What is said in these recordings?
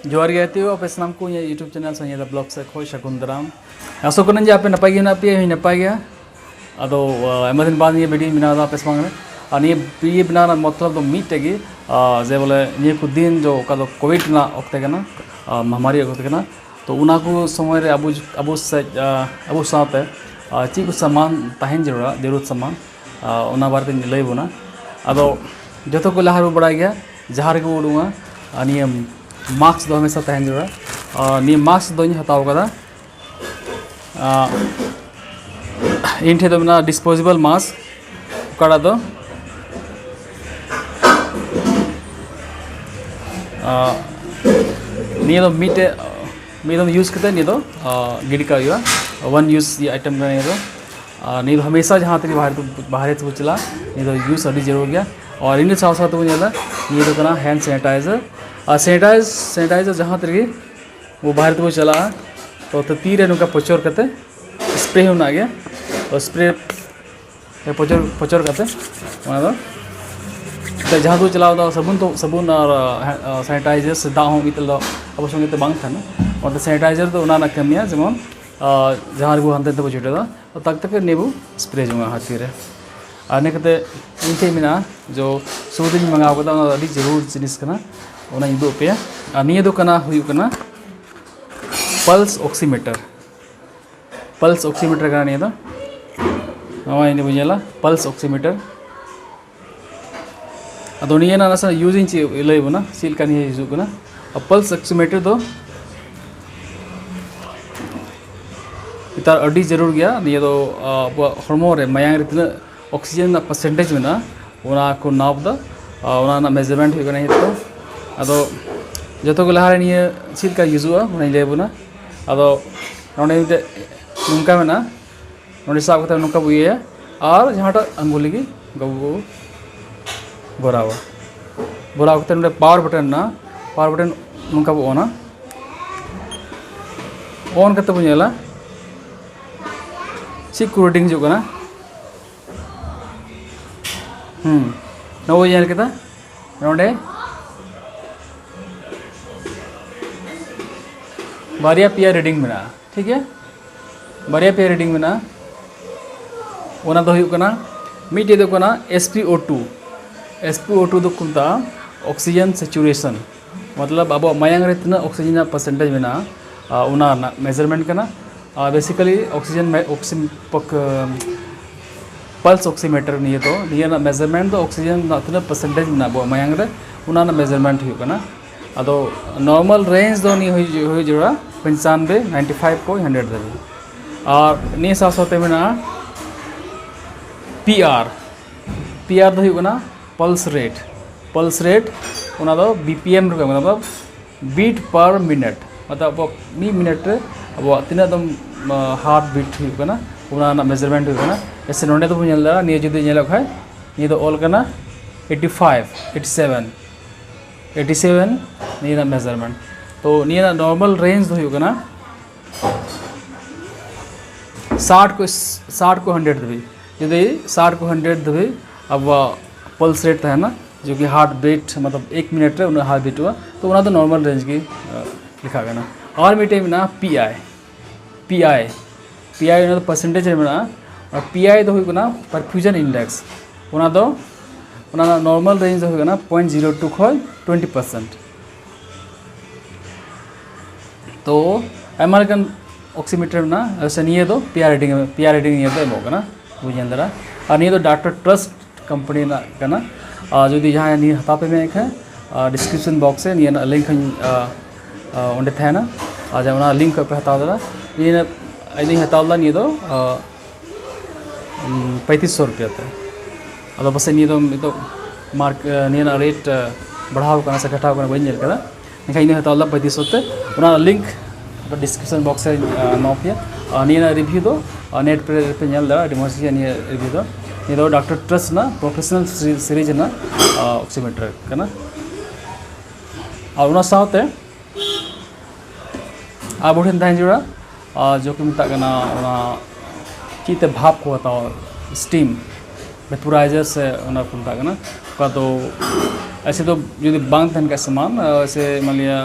जोहार गे गाइते आप सामान को यूट्यूब चैनल से ब्लॉग से खोज शकुन दाराम आसो करें जे आपे नपाय गया पे नपाय गया अदो आयमा दिन बाद ये वीडियो बनावा आपे सामान और ये बनाना मतलब तो मीटे गे जे बोले ये को दिन जो का कोविड ना ओक्ते कना महामारी ओक्ते कना तो उना को समय रे अबो साथे ची को सामान तहन जरूरत सामान उना बारे ते लई बोना अदो जतो को लहार बड़ा गया जहाँ रे को उडुआ निये मास्क दो हमेशा तहन जरूर निये मास्क दो हताव कदा इन ठे दो ना डिस्पोजेबल मास्क कड़ा दो निये दो मीटे यूज़ करते निये दो गिरी का हुआ वन यूज़ ये आइटम का नहीं दो हमेशा जहाँ तक बाहर से चला नहीं दो यूज़ अभी जरूर गया और इन साथ साथ ये तो करना हैंड सैनिटाइज़र सैनिटाइज़र जहाँ तक वो बाहर तो चला तो तीर नुका पचोर करते स्प्रे होना गया और स्प्रे पचोर करते तो जहाँ तो चला सबून और सैनिटाइज़र से दाव मितल अब संगे बांग था और सैनिटाइज़र तो ना कमिया जेमन जहाँ वो हंते तो छुटे तो तक तक नेबू स्प्रे जो हाथी रे आने कते इनके मिना जो सूदिन मंगाव कदा अभी जरूर जिनिस कना ओना इदो पे निये दो कना हुई कना पल्स ऑक्सीमीटर कना निये दो नवा इने बुझेला पल्स ऑक्सीमीटर अदो निये ना नसा यूजिंग ची लई बना सील का निये यूज कना पल्स ऑक्सीमीटर दो इतार अडी जरूर गया निये दो हॉर्मोन रे मायांग रे ऑक्सीजन परसेंटेज में ना उना को नाप दा उना मेजरमेंट हो गना तो अदो जो को लहारे निये चील का यूजुआ उना लेबुना अदो नोने नुका में ना नोने साब कथा नुका बुये और जहाँटा अंगुली की गबु बोरावा कथा नोने पावर बटन नुका बु ऑन कते बुझेला चिक कोडिंग जो कना नवो यार kita नोडे बारिया पिया रीडिंग में ठीक है बारिया पिया रीडिंग में ओना दो हुई कना मीटे दो कना SpO2 दो कुंता ऑक्सीजन सैचुरेशन मतलब अब मायांग रे तना ऑक्सीजन परसेंटेज में ओना मेजरमेंट कना बेसिकली ऑक्सीजन पल्स ऑक्सीमीटर नहीं तो निये ना मेजरमेंट तो ऑक्सीजन ना तना परसेंटेज में अब मायांग रे उना ना मेजरमेंट हुई कना अदो नॉर्मल रेंज दो नहीं हुई जोड़ा 95 95 को 100 दे और निये साथ साथ में ना PR दो हुई कना पल्स रेट उना दो BPM रे मतलब बीट पर मिनट मतलब अब मी मिनट रे अब तीना दम हार्ट बीट हुई कना उना ना मेजरमेंट हुई कना ऐसे नोने तो बुझेला निये जुदी नेला खाय निये तो ऑल कना 85 87 निये ना मेजरमेंट तो निये ना नॉर्मल रेंज हुई कना 60 को 100 दबी जुदी 60 को 100 दबी अब पल्स रेट है ना जो कि हार्ट बीट मतलब 1 मिनट रे उना हार्ट बीट हुआ तो उना तो नॉर्मल रेंज की लिखा गया ना और मीटे में ना PI ना तो परसेंटेज में ना और PI तो हुई ना परफ्यूजन इंडेक्स उना तो उना नॉर्मल रेंज हुई ना 0.02 खो 20% तो अमेरिकन ऑक्सीमीटर में ना ऐसे नहीं है तो PR रेटिंग नहीं है तो ना बुझे अंदर और नहीं तो डॉक्टर ट्रस्ट कंपनी ना करना जो दी जहाँ नहीं हता पे में एक है डिस्क्रिप्शन बॉक्स है नहीं ना लिंक उन्हें थे ना आज उना लिंक पे हता दरा ये नहीं हता नहीं तो 3500 रुपया थे अदो बस नहीं तो मार्क नहीं ना रेट बढ़ाव करना से घटाव करना बन कदा निखा इन हता 3500 ते उना लिंक डिस्क्रिप्शन बॉक्स से नॉपिया नहीं ना रिव्यू दो नेट पे नेल दा डिमोसी नहीं रिव्यू दो ये दो डॉक्टर ट्रस्ट ना प्रोफेशनल सीरीज ना ऑक्सीमीटर करना और उना साथ है अब उठन तहन जुड़ा जो कि मिता कना उना चीते भाप को हताओ स्टीम वेपोराइजर से उना को मिता कना का तो ऐसे तो यदि बांग तहन का सामान ऐसे मान लिया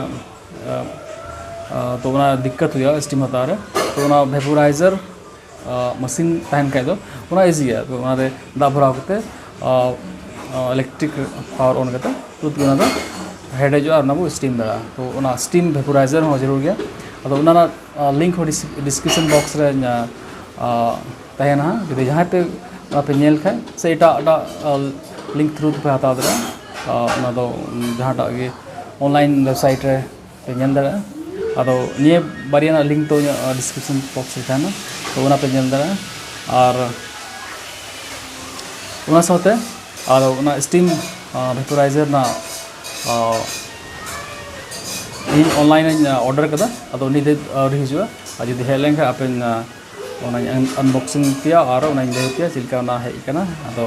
तो उना दिक्कत हुआ स्टीम हतार तो उना वेपोराइजर मशीन तहन खाय दो उना इजी है तो उना रे दा भराव कते इलेक्ट्रिक पावर ऑन कते तुत उना दा हेड जो और ना वो स्टीम दरा तो उना स्टीम वेपोराइजर हो जरूर गया तो उना लिंक हो डिस्क्रिप्शन बॉक्स रे तहना जदि जहाँ पे पे नेल खाय से एटा लिंक थ्रू पे हता दरा उना दो जहाँ गे ऑनलाइन वेबसाइट रे पे नेल दरा अदो निये बारिया लिंक तो डिस्क्रिप्शन बॉक्स रे तहना तो उना पे नेल दरा और उना साथे और उना स्टीम वेपोराइजर ना इन ऑनलाइन ऑर्डर कदा अदो निदे हिजुआ और जदि हेड लेन आपे अनबॉक्सिंग किया और उना दे किया चिलका ना है कना अदो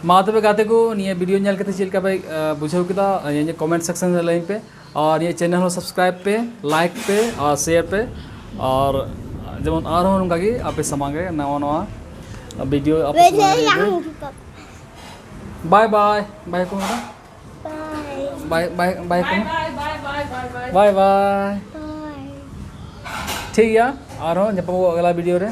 मा तबे गाते को निये वीडियो नेल कते चिलका भाई बुझाव किदा ये कमेंट सेक्शन रे लाइन पे और ये चैनल हो सब्सक्राइब पे लाइक पे और शेयर पे और जेमन आर हो नंगा की आपे समागे नवा नवा वीडियो आपे बाय बाय बाय को बाय बाय बाय को बाय बाय ठीक है आ रहा हूँ अगला वीडियो रे।